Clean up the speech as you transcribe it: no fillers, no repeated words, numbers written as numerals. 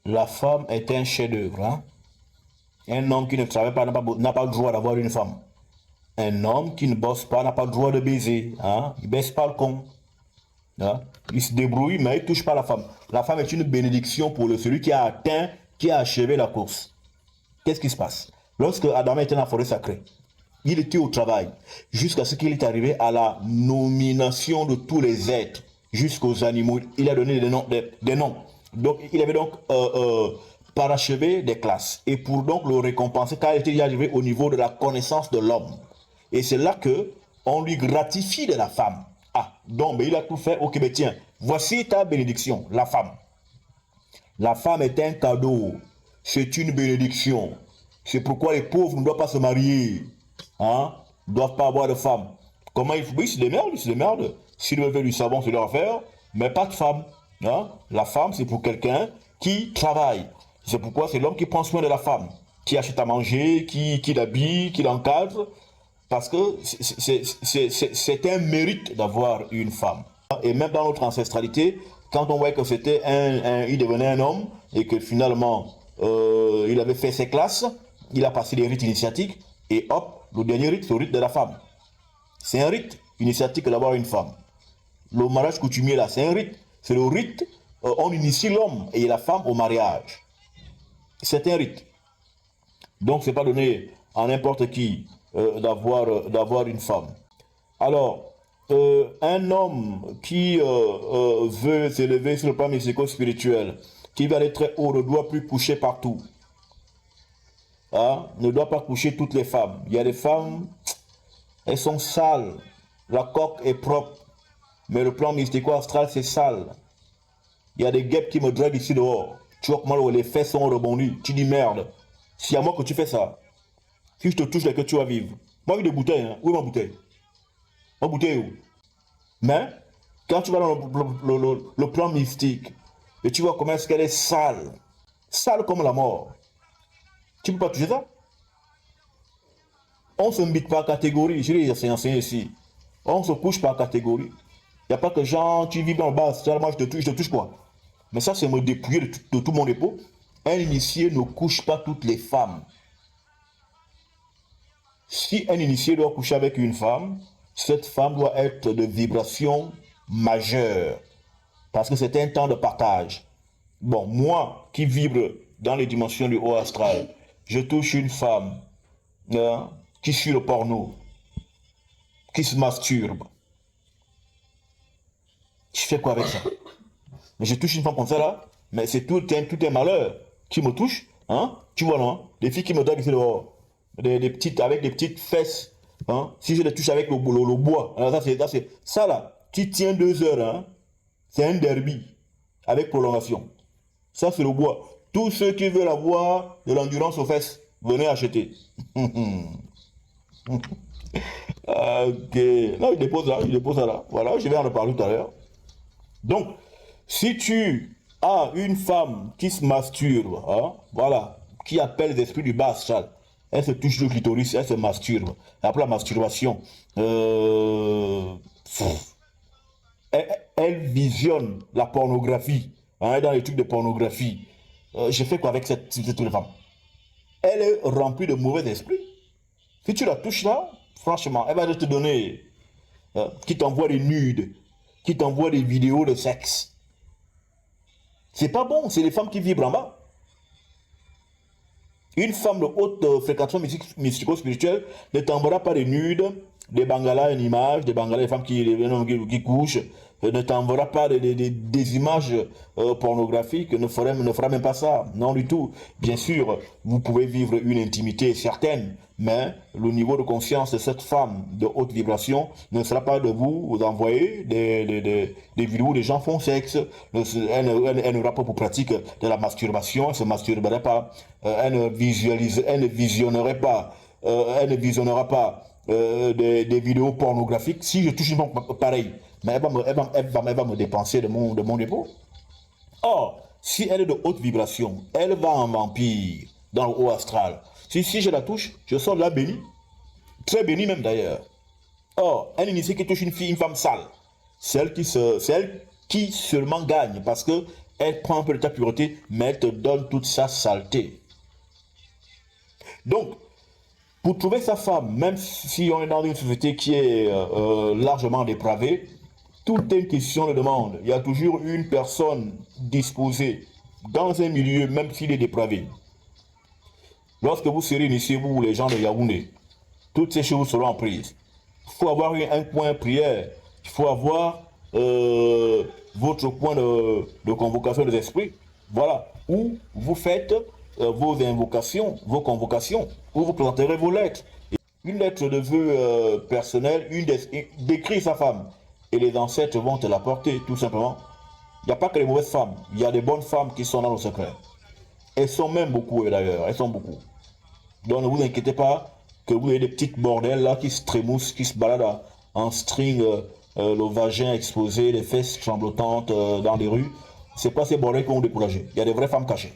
la femme est un chef-d'œuvre. Hein? Un homme qui ne travaille pas n'a pas le droit d'avoir une femme. Un homme qui ne bosse pas n'a pas le droit de baiser. Hein? Il ne baisse pas le con. Hein? Il se débrouille, mais il ne touche pas la femme. La femme est une bénédiction pour celui qui a atteint, qui a achevé la course. Qu'est-ce qui se passe? Lorsque Adam était dans la forêt sacrée, il était au travail, jusqu'à ce qu'il est arrivé à la nomination de tous les êtres, jusqu'aux animaux. Il a donné des noms. Donc, il avait donc parachevé des classes. Et pour donc le récompenser, car il était arrivé au niveau de la connaissance de l'homme. Et c'est là que on lui gratifie de la femme. Ah, donc il a tout fait. Ok, mais tiens, voici ta bénédiction, la femme. La femme est un cadeau. C'est une bénédiction. C'est pourquoi les pauvres ne doivent pas se marier. Hein? Ne doivent pas avoir de femme. Comment il faut? Oui, c'est des merdes, c'est des merdes. S'ils veulent faire du savon, c'est leur affaire. Mais pas de femme. Hein? La femme, c'est pour quelqu'un qui travaille. C'est pourquoi c'est l'homme qui prend soin de la femme. Qui achète à manger, qui l'habille, qui l'encadre. Parce que c'est un mérite d'avoir une femme. Et même dans notre ancestralité, quand on voit que c'était il devenait un homme et que finalement il avait fait ses classes, il a passé les rites initiatiques et hop, le dernier rite, c'est le rite de la femme. C'est un rite initiatique d'avoir une femme. Le mariage coutumier là, c'est un rite. C'est le rite, on initie l'homme et la femme au mariage. C'est un rite. Donc c'est pas donné à n'importe qui d'avoir une femme. Alors, un homme qui veut s'élever sur le plan mystico-spirituel, qui va aller très haut, ne doit plus coucher partout. Hein? Ne doit pas coucher toutes les femmes. Il y a des femmes, elles sont sales. La coque est propre. Mais le plan mystico-astral, c'est sale. Il y a des guêpes qui me draguent ici dehors. Tu vois comment les fesses sont rebondies. Tu dis merde. C'est à moi que tu fais ça. Si je te touche, là que tu vas vivre. Moi, j'ai des bouteilles. Hein. Où est ma bouteille? Ma bouteille où? Mais, quand tu vas dans le plan mystique, et tu vois comment est-ce qu'elle est sale. Sale comme la mort. Tu ne peux pas toucher ça? On ne se mbite pas en catégorie. Je l'ai enseigné ici. On se couche par catégorie. Il n'y a pas que genre, tu vis dans le bas, moi je te touche quoi. Mais ça, c'est me dépouiller de tout mon dépôt. Un initié ne couche pas toutes les femmes. Si un initié doit coucher avec une femme, cette femme doit être de vibration majeure. Parce que c'est un temps de partage. Bon, moi qui vibre dans les dimensions du haut astral, je touche une femme qui suit le porno, qui se masturbe. Je fais quoi avec ça? Mais je touche une femme comme ça là, mais c'est tout un malheur qui me touche. Hein? Tu vois non? Des filles qui me draguent ici dehors. Avec des petites fesses. Hein? Si je les touche avec le bois, alors ça là, tu tiens 2 heures. Hein? C'est un derby avec prolongation. Ça c'est le bois. Tous ceux qui veulent avoir de l'endurance aux fesses, venez acheter. Ok. Non, il dépose ça là. Voilà, je vais en reparler tout à l'heure. Donc, si tu as une femme qui se masturbe, hein, voilà, qui appelle les esprits du bas astral, elle se touche le clitoris, elle se masturbe. Après la masturbation, elle visionne la pornographie, hein, dans les trucs de pornographie. Je fais quoi avec cette femme? Elle est remplie de mauvais esprits. Si tu la touches là, franchement, elle va te donner, qui t'envoie des nudes, qui t'envoie des vidéos de sexe. C'est pas bon, c'est les femmes qui vibrent en bas. Une femme de haute fréquentation mystico-spirituelle ne t'enverra pas des nudes, des bangalas, une image, des bangalas, des femmes qui couchent, ne t'enverra pas des images pornographiques, ne fera même pas ça, non du tout. Bien sûr, vous pouvez vivre une intimité certaine, mais le niveau de conscience de cette femme de haute vibration ne sera pas de vous envoyer des vidéos où les gens font sexe. Elle n'aura pas pour pratique de la masturbation, elle ne se masturberait pas, elle ne visionnerait pas, elle ne visionnera pas des vidéos pornographiques. Si je touche une femme pareille, mais elle va me dépenser de mon dépôt. Or, si elle est de haute vibration, elle va en vampire dans le haut astral. Si je la touche, je sors de là béni. Très béni même d'ailleurs. Or, un initié qui touche une femme sale, c'est elle qui seulement gagne parce que Elle prend un peu de ta pureté, mais elle te donne toute sa saleté. Donc, pour trouver sa femme, même si on est dans une société qui est largement dépravée, tout est une question de demande. Il y a toujours une personne disposée dans un milieu, même s'il est dépravé. Lorsque vous serez initié, vous, les gens de Yaoundé, toutes ces choses seront prises. Il faut avoir un point de prière. Il faut avoir votre point de convocation des esprits. Voilà, où vous faites vos invocations, vos convocations, où vous présenterez vos lettres. Une lettre de vœux personnelle, décrit sa femme. Et les ancêtres vont te l'apporter, tout simplement. Il n'y a pas que les mauvaises femmes. Il y a des bonnes femmes qui sont dans le secret. Elles sont même beaucoup, d'ailleurs. Elles sont beaucoup. Donc ne vous inquiétez pas que vous ayez des petites bordelles là qui se trémoussent, qui se baladent en string, le vagin exposé, les fesses tremblotantes dans les rues. C'est pas ces bordels qui vont décourager. Il y a des vraies femmes cachées.